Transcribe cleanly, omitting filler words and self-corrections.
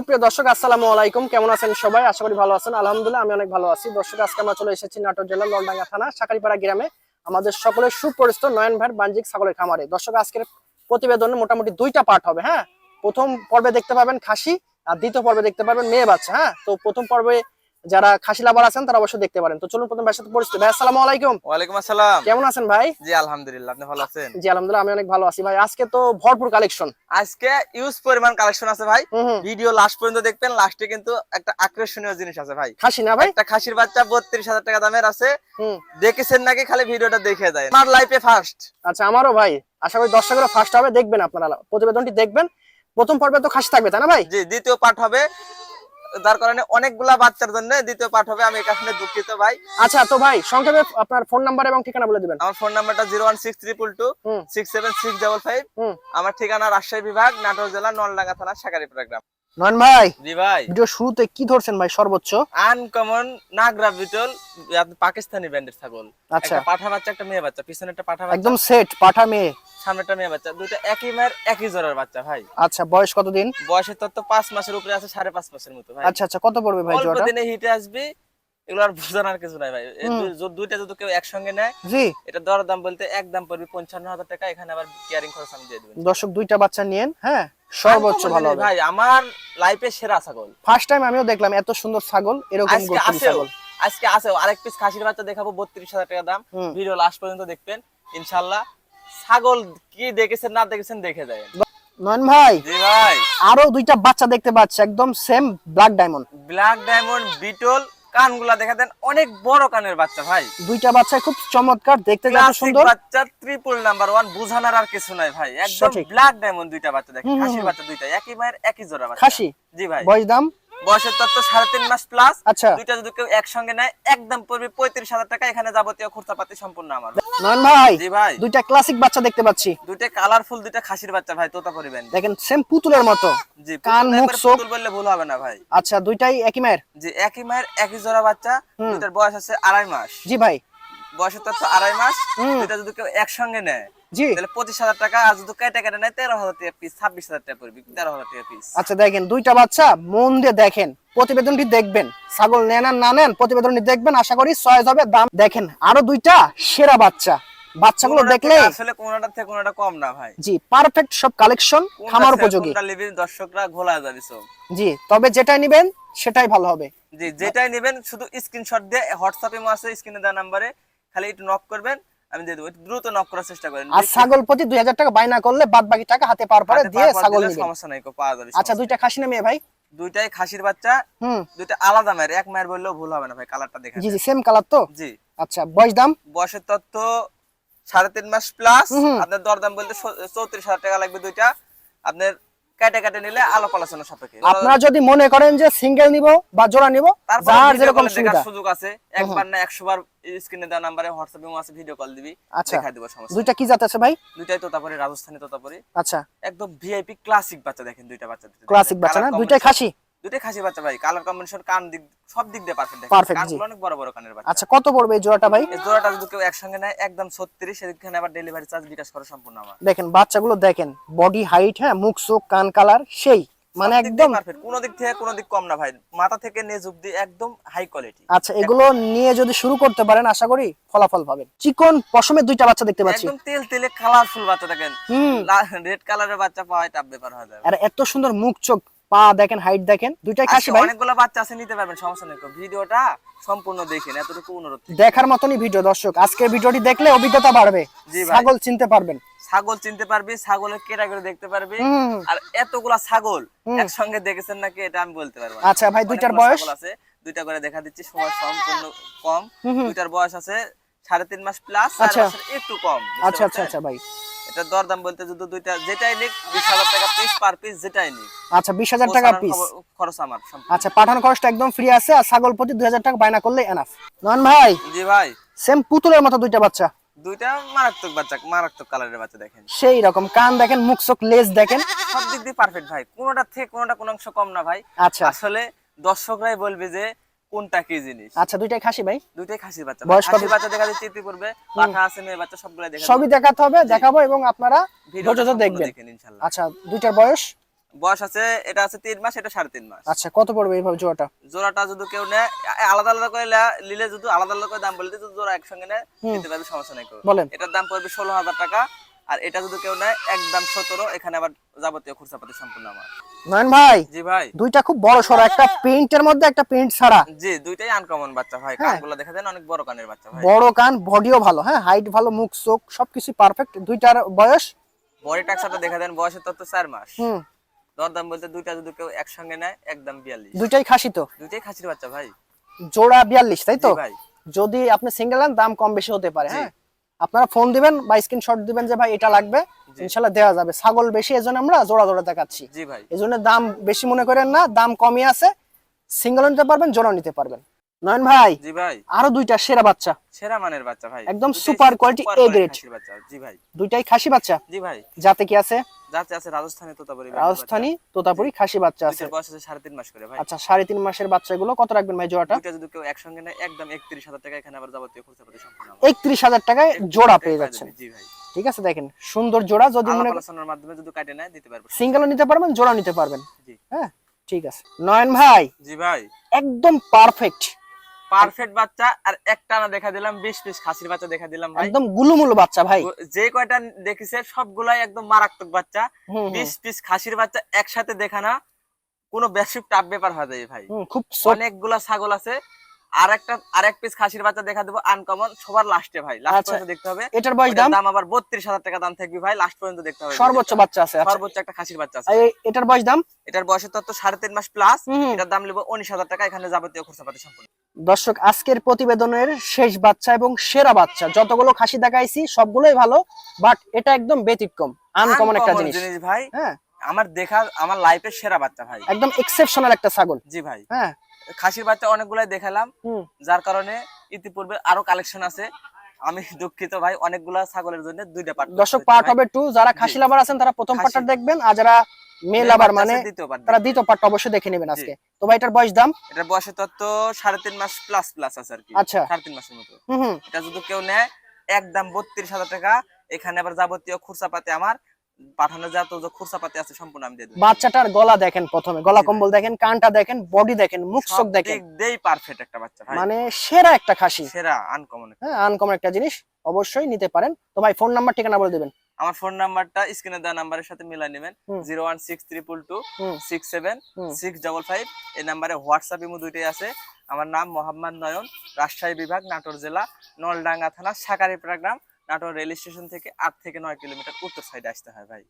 প্রিয় দর্শক আসসালামু আলাইকুম, কেমন আছেন সবাই? আশা করি ভালো আছেন। আলহামদুলিল্লাহ আমি অনেক ভালো আছি। দর্শক আজকে আমরা চলে এসেছি নাটোর জেলার নলডাঙ্গা থানা শাকারীপাড়া গ্রামে আমাদের সকলের সুপরিচিত নয়ন ভাইয়ের বাণিজ্যিক ছাগলের খামারে। দর্শক আজকের প্রতিবেদনে মোটামুটি দুইটা পার্ট হবে। হ্যাঁ, প্রথম পর্বে দেখতে পাবেন খাসি আর দ্বিতীয় পর্বে দেখতে পাবেন মেয়ে বাচ্চা। হ্যাঁ, তো প্রথম পর্বে যারা খাসি লাভার আছেন তারা অবশ্যই দেখতে পারেন। তো চলুন প্রথম ভাইয়ের সাথে পরিচিত। ভাই আসসালামু আলাইকুম। ওয়ালাইকুম আসসালাম। কেমন আছেন ভাই? জি আলহামদুলিল্লাহ, আপনি ভালো আছেন? জি আলহামদুলিল্লাহ আমি অনেক ভালো আছি ভাই। আজকে তো ভরপুর কালেকশন, আজকে ইউজ পরিমাণ কালেকশন আছে ভাই। ভিডিও লাস্ট পর্যন্ত দেখবেন, লাস্টে কিন্তু একটা আকর্ষণীয় জিনিস আছে ভাই। খাসি না ভাই? একটা খাসির বাচ্চা ৩২,০০০ টাকা দামের আছে। দেখেছেন নাকি? খালি ভিডিওটা দেখে যায়। আমার লাইফে ফার্স্ট। আচ্ছা আমারও ভাই, আশা করি দর্শকরা ফার্স্ট হবে, দেখবেন আপনারা প্রতিবেদনটি দেখবেন। প্রথম পর্বে তো খাসি থাকবে তাই না ভাই? জি, দ্বিতীয় পার্ট হবে, যার কারণে অনেকগুলা বাচ্চার জন্য দ্বিতীয় পার্ট হবে। আমি এখানে দুঃখিত ভাই। আচ্ছা তো ভাই সংক্ষেপে আপনার ফোন নাম্বার এবং ঠিকানা বলে দিবেন। আমার ফোন নাম্বারটা 01622267655। আমার ঠিকানা রাজশাহী বিভাগ, নাটোর জেলা, নলডাঙ্গা থানা, শাকারীপাড়া গ্রাম। নয়ন ভাই, জি ভাই, ভিডিও শুরুতে কি ধরছেন ভাই? সর্বোচ্চ আনকমন নাগরা বিটল, পাকিস্তানি ব্র্যান্ডের ছাগল। আচ্ছা, একটা পাঠা বাচ্চা, একটা মেয়ে বাচ্চা। পিছনে একটা পাঠা বাচ্চা, একদম সেট পাঠা মেয়ে, সামনে একটা মেয়ে বাচ্চা। দুইটা একই মায়ের একই জোড়ার বাচ্চা ভাই। আচ্ছা বয়স কতদিন? বয়সের তো 5 মাসের উপরে আছে, 5.5 মাসের মতো ভাই। আচ্ছা আচ্ছা, কত পড়বে ভাই জোড়াটা? অল্প দিনে হিটে আসবে, এগুলো আর বোঝানোর কিছু নাই ভাই। দুইটা যদি কেউ একসঙ্গে নেয়, জি এটা দর দাম বলতে একদম পড়বে 55,000 টাকা। এখানে আবার কেয়ারিং খরচ আমি দিয়ে দেব। দর্শক দুইটা বাচ্চা নিয়েন, হ্যাঁ সর্বোচ্চ ভালো হবে ভাই। আমার লাইফে সেরা ছাগল। ফার্স্ট টাইম আমিও দেখলাম এত সুন্দর ছাগল, এরকম গোছানো ছাগল। আজকে আছে আরেক পিস খাসির বাচ্চা দেখাবো, 32,000 টাকা দাম। ভিডিও লাস্ট পর্যন্ত দেখবেন ইনশাআল্লাহ। ছাগল কি দেখেছেন না দেখেছেন দেখে যায়। নয়ন ভাই, জি ভাই, আরো দুইটা বাচ্চা দেখতে পাচ্ছি, একদম same black diamond. Black diamond beetle, কানগুলা দেখা দেন, অনেক বড় কানের বাচ্চা ভাই। দুইটা বাচ্চা খুব চমৎকার, দেখতে যত সুন্দর। বাচ্চা ট্রিপল নাম্বার 1, বুঝানোর আর কিছু নাই ভাই। একদম ব্ল্যাক ডায়মন্ড দুইটা বাচ্চা দেখেন। খাসির বাচ্চা দুইটা, একই মায়ের একই জোড়া বাচ্চা। খাসি? জি ভাই। বয়স দাম? বয়সের তত্ত্ব 3.5 মাস প্লাস। আচ্ছা, দুইটা যদি কেউ একসঙ্গে নেয় একদম পড়বে 35,000 টাকা। এখানে যাবতীয় খরচাপাতি সম্পূর্ণ আমার। নয়ন ভাই, জি ভাই, দুইটা ক্লাসিক বাচ্চা দেখতে পাচ্ছি। দুইটা কালারফুল, দুইটা খাসির বাচ্চা ভাই, তোতা পরিবেন। দেখেন সেম পুতুলের মতো, জি, কান মুখ চোখ পুতুল বললে ভুল হবে না ভাই। আচ্ছা দুইটাই একই মায়ের? জি, একই মায়ের একই জোড়া বাচ্চা। দুইটার বয়স আছে 2.5 মাস। জি ভাই, বয়সের তত্ত্ব 2.5 মাস। দুইটা যদি কেউ একসঙ্গে নেয়, জি, তাহলে 25,000 টাকা। আর যদি কেটে কেটে নেয় 13,000 টাকা পিস, 26,000 টাকা পড়বে, 13,000 টাকা পিস। আচ্ছা দেখেন দুইটা বাচ্চা, মন দিয়ে দেখেন, প্রতিবেদনটি দেখবেন। ছাগল নেন আর না নেন, প্রতিবেদনটি দেখবেন, আশা করি চয়েস হবে। দাম দেখেন, আরো দুইটা সেরা বাচ্চা, বাচ্চাগুলো দেখলে আসলে কোনটা থেকে কোনটা কম না ভাই। জি পারফেক্ট সব কালেকশন, খামার উপযোগী। কোনটা নেবেন দর্শকরা ঘোলা যাবে সব। জি, তবে যেটাই নেবেন সেটাই ভালো হবে। জি, যেটাই নেবেন শুধু স্ক্রিনশট দিয়ে হোয়াটসঅ্যাপে আছে স্ক্রিনে দেওয়া নম্বরে খালি একটু নক করবেন, আমি দিয়ে দেব। দ্রুত নক করার চেষ্টা করেন। আর ছাগল প্রতি 2000 টাকা বাইনা করলে বাদ বাকি টাকা হাতে পাওয়ার পরে দিয়ে ছাগল নেবেন, সমস্যা নাই, পাওয়া যাবে। আচ্ছা দুইটা খাসি না মেয়ে ভাই? দুইটাই খাসির বাচ্চা। দুইটা আলাদা মায়ের, এক মায়ের বললেও ভুল হবে না ভাই। কালারটা দেখেন। জি জি সেম কালার তো? জি। আচ্ছা বয়স দাম? বয়সের তথ্য 3.5 মাস প্লাস। আপনার দরদাম বলতে 34,000 টাকা লাগবে দুইটা। আপনার কেটে কেটে নিলে আলাপ আলোচনা সাপেক্ষে। আপনারা যদি মনে করেন যে সিঙ্গেল নিব বা জোড়া নিব, যার যেরকম সুবিধা, সুযোগ আছে। একবার না 100 বার স্ক্রিনে দেওয়া নম্বরে হোয়াটসঅ্যাপে আছে ভিডিও কল দিবি, দেখাই দেব। সমস্যা। দুইটা কি জাত আছে ভাই? দুইটাই তোতাপুরি, রাজস্থানী তোতাপুরি। আচ্ছা, একদম ভিআইপি ক্লাসিক বাচ্চা। দেখেন দুইটা বাচ্চা, ক্লাসিক বাচ্চা না? দুইটাই খাসি? দুইটাই খাসি বাচ্চা ভাই। কালার কম্বিনেশন, কান দিক সব দিক দিয়ে পারফেক্ট। দেখেন কানগুলো অনেক বড় বড় কানের বাচ্চা। আচ্ছা কত পড়বে এই জোড়াটা ভাই? এই জোড়াটা যদি কেউ একসঙ্গে নেয় একদম 36, সেখানে আবার ডেলিভারি চার্জ বিকাশ করা সম্পূর্ণ আমার। দেখেন বাচ্চাগুলো দেখেন, বডি হাইট, হ্যাঁ মুখ চোখ কান কালার সেই, মানে একদম পারফেক্ট। কোন দিক থেকে কোন দিক কম না ভাই। মাথা থেকে নেজ অবধি একদম হাই কোয়ালিটি। আচ্ছা এগুলো নিয়ে যদি শুরু করতে পারেন আশা করি ফলাফল পাবেন। চিকন পশমের দুইটা বাচ্চা দেখতে পাচ্ছি, একদম তেল তেলে কালারফুল বাচ্চা। দেখেন রেড কালারের বাচ্চা পাওয়া টাপ ব্যাপার হয়ে যাবে। আর এত সুন্দর মুখ চোখ পা দেখেন, হাইট দেখেন, দুইটাই খাসি ভাই? অনেকগুলো বাচ্চা আছে, নিতে পারবেন, সমস্যা নেই। ভিডিওটা সম্পূর্ণ দেখেন, এতটুকু অনুরোধ। দেখার মতনই ভিডিও দর্শক, আজকের ভিডিওটি দেখলে অভিজ্ঞতা বাড়বে, ছাগল চিনতে পারবেন। ছাগল চিনতে পারবি, ছাগলের ক্যাটাগরি দেখতে পারবি। আর এতগুলা ছাগল একসঙ্গে দেখেছেন নাকি এটা আমি বলতে পারবো না। আচ্ছা ভাই দুইটার বয়স? আছে দুইটা করে দেখা দিচ্ছি, সময় সম্পূর্ণ কম। দুইটার বয়স আছে 3.5 মাস প্লাস, একটু কম। আচ্ছা আচ্ছা আচ্ছা ভাই, এটা দরদাম বলতে যদি দুইটা যেটাই নিক 20,000 টাকা পিস, পার পিস যেটাই নিক। আচ্ছা 20,000 টাকা পিস খরচ আমার। আচ্ছা পাঠানো খরচটা একদম ফ্রি আছে, আর ছাগল প্রতি 2000 টাকা বাইনা করলে এনাফ। নন ভাই? জি ভাই। সেম পুতুলের মতো দুইটা বাচ্চা, দুইটা মারাত্মক বাচ্চা, মারাত্মক কালারের বাচ্চা। দেখেন সেই রকম কান দেখেন, মুখ চোখ লেজ দেখেন, সব দিক দিয়ে পারফেক্ট ভাই। কোনটা থেকে কোনটা কোন অংশ কম না ভাই। আচ্ছা আসলে দর্শকরাই বলবে যে কোনটা কি জিনিস। আচ্ছা দুইটাই খাসি ভাই? দুইটাই খাসি বাচ্চা। খাসি বাচ্চা দেখা দিচ্ছে ইতি পূর্বে, পাঠা আছে, মেয়ে বাচ্চা, সবগুলাই দেখাবো। সবই দেখাতে হবে, দেখাবো এবং আপনারা ভিডিওটা দেখবেন ইনশাআল্লাহ। আচ্ছা দুইটার বয়স? বয়স আছে, এটা আছে 3 মাস, এটা 3.5 মাস। আচ্ছা, কত পড়বে এইভাবে জোড়াটা? জোড়াটা যদি কেউ নেয় আলাদা আলাদা করে নিলে, যদি আলাদা আলাদা করে দাম বলে দিতে, জোড়া একসঙ্গে নেয় দিতে পারবে, সমস্যা নেই। বলেন। এটার দাম পড়বে 16,000 টাকা। আর এটা যদি কেউ নেয় একদম 17, এখানে আবার যাবতীয় খরচাপাতি সম্পূর্ণ আমার। নয়ন ভাই, জি ভাই। দুইটা খুব বড় সরো, একটা প্রিন্টের মধ্যে, একটা প্রিন্ট ছাড়া। জি, দুইটাই আনকমন বাচ্চা ভাই। হ্যাঁ। কানগুলো দেখা দেন, অনেক বড় কানের বাচ্চা ভাই। বড় কান, বডিও ভালো, হ্যাঁ, হাইট ভালো, মুখ চোখ সবকিছু পারফেক্ট। দুইটার বয়স? বডি টাক্সারটা দেখা দেন, বয়সের তত্ত্ব 4 মাস। হুম। দরদাম বলতে দুইটা যদি কেউ একসঙ্গে নেয় একদম 42। দুইটাই খাসি তো? দুইটাই খাসির বাচ্চা ভাই। জোড়া 42, তাই তো? জি ভাই। যদি আপনি সিঙ্গেল নেন দাম কম বেশি হতে পারে। জি। হ্যাঁ, আপনারা ফোন দিবেন বা স্ক্রিনশট দিবেন যে ভাই এটা লাগবে, জি। ইনশাআল্লাহ দেওয়া যাবে। ছাগল বেশি, এজন্য আমরা জোড়া জোড়া দেখাচ্ছি। জি ভাই। এজন্য দাম বেশি মনে করেন না, দাম কমই আছে। সিঙ্গেল নিতে পারবেন, জোড়া নিতে পারবেন। নয়ন ভাই, জি ভাই। আরো দুইটা সেরা বাচ্চা, সেরা মানের বাচ্চা ভাই, একদম দুইটাই সুপার কোয়ালিটি, সুপার এ কোয়ালিটির গ্রেড। খাসির বাচ্চা। জি ভাই। দুইটাই খাসি বাচ্চা? জি ভাই। যাতে কি আছে? যাতে আছে রাজস্থানী তোতাপুরি। রাজস্থানী তোতাপুরি খাসি বাচ্চা আছে। দুইটার বয়স আছে 3.5 মাস করে ভাই। আচ্ছা, 3.5 মাসের বাচ্চাগুলো কত রাখবেন ভাই জোড়াটা? দুইটা যদি কেউ একসঙ্গে নেয় একদম 31,000 টাকা, এখানে আবার যাবতীয় খরচাপাতি সম্পূর্ণ আমার। 31,000 টাকায় জোড়া পেয়ে যাচ্ছেন। জি ভাই। ঠিক আছে, দেখেন সুন্দর জোড়া। যদি মনে আলোচনার মাধ্যমে যদি কাটে নেয় দিতে পারবো। সিঙ্গেলও নিতে পারবেন, জোড়া নিতে পারবেন। জি। হ্যাঁ, ঠিক আছে। নয়ন ভাই, জি ভাই। একদম পারফেক্ট পারফেক্ট বাচ্চা। আর একটা না দেখা দিলাম 20 পিস খাসির বাচ্চা দেখা দিলাম ভাই। একদম গুলুমুলু বাচ্চা ভাই। যে কয়টা দেখিছে সবগুলাই একদম মারাত্মক বাচ্চা। হুম, 20 পিস খাসির বাচ্চা একসাথে দেখা না কোনো বেসিক টাপ ব্যাপার হয়ে যায় ভাই। খুব অনেকগুলা ছাগল আছে। আরেক পিস খাসির বাচ্চা দেখা দেবো আনকমন, সবার লাস্টে ভাই। লাস্ট আচ্ছা, পর্যন্ত দেখতে হবে। এটার বয়স দাম? দাম আবার 32,000 টাকা দাম থাকবে ভাই, লাস্ট পর্যন্ত দেখতে হবে। সর্বোচ্চ বাচ্চা আছে? আচ্ছা, সর্বোচ্চ একটা খাসির বাচ্চা আছে। এটার বয়স দাম? এটার বয়সের তত্ত্ব 3.5 মাস প্লাস। হুম। এটার দাম নেব 19,000 টাকা, এখানে যাবতীয় খরচাপাতি সম্পূর্ণ। দর্শক, আজকের প্রতিবেদনের শেষ বাচ্চা এবং সেরা বাচ্চা, যতগুলো খাসি দেখাইছি সবগুলোই ভালো, বাট এটা একদম ব্যতিক্রম, আনকমন একটা জিনিস ভাই। হ্যাঁ, আমার দেখা আমার লাইফের সেরা বাচ্চা ভাই, একদম এক্সেপশনাল একটা ছাগল। জি ভাই। হ্যাঁ, খাসির বাচ্চা অনেকগুলাই দেখালাম, যার কারণে ইতিপূর্বে আরো কালেকশন আছে। আমি দুঃখিত ভাই, অনেকগুলা ছাগলের জন্য দুইটা পার্ট। দর্শক, পার্ট হবে 2। যারা খাসি লাভার আছেন তারা প্রথম পার্টটা দেখবেন, আর যারা মেল লাভার মানে তারা দ্বিতীয় পার্টটা অবশ্যই দেখে নেবেন আজকে। তো ভাই, এটার বয়স দাম? এটার বয়সের তত্ত্ব 3.5 মাস প্লাস প্লাস আছে আর কি। আচ্ছা, 3.5 মাসের মতো। এটা যদি কেউ নেয় একদম 32,000 টাকা, এখানে আবার যাবতীয় খরচাপাতি আমার পাঠানো যত খরচাপাতি আছে সম্পূর্ণ আমি দিয়ে দেব। বাচ্চাটার গলা দেখেন, প্রথমে গলা কম্বল দেখেন, কানটা দেখেন, বডি দেখেন, মুখ চোখ দেখেন, দেই পারফেক্ট একটা বাচ্চা ভাই, মানে সেরা একটা খাসি, সেরা আনকমন। হ্যাঁ, আনকমন একটা জিনিস, অবশ্যই নিতে পারেন। তো ভাই, ফোন নাম্বার ঠিকানা বলে দিবেন। আমার ফোন নাম্বারটা স্ক্রিনে দেওয়া নাম্বারের সাথে মিলাই নেবেন। 01632267655। এই নাম্বারে হোয়াটসঅ্যাপ ইমো দুইটাই আছে। আমার নাম মোহাম্মদ নয়ন, রাজশাহী বিভাগ, নাটোর জেলা, নলডাঙ্গা থানা, সাকারিপাড়া গ্রাম। নাটোর রেল স্টেশন থেকে 8 থেকে 9 কিলোমিটার উত্তর সাইডে আসতে হয় ভাই।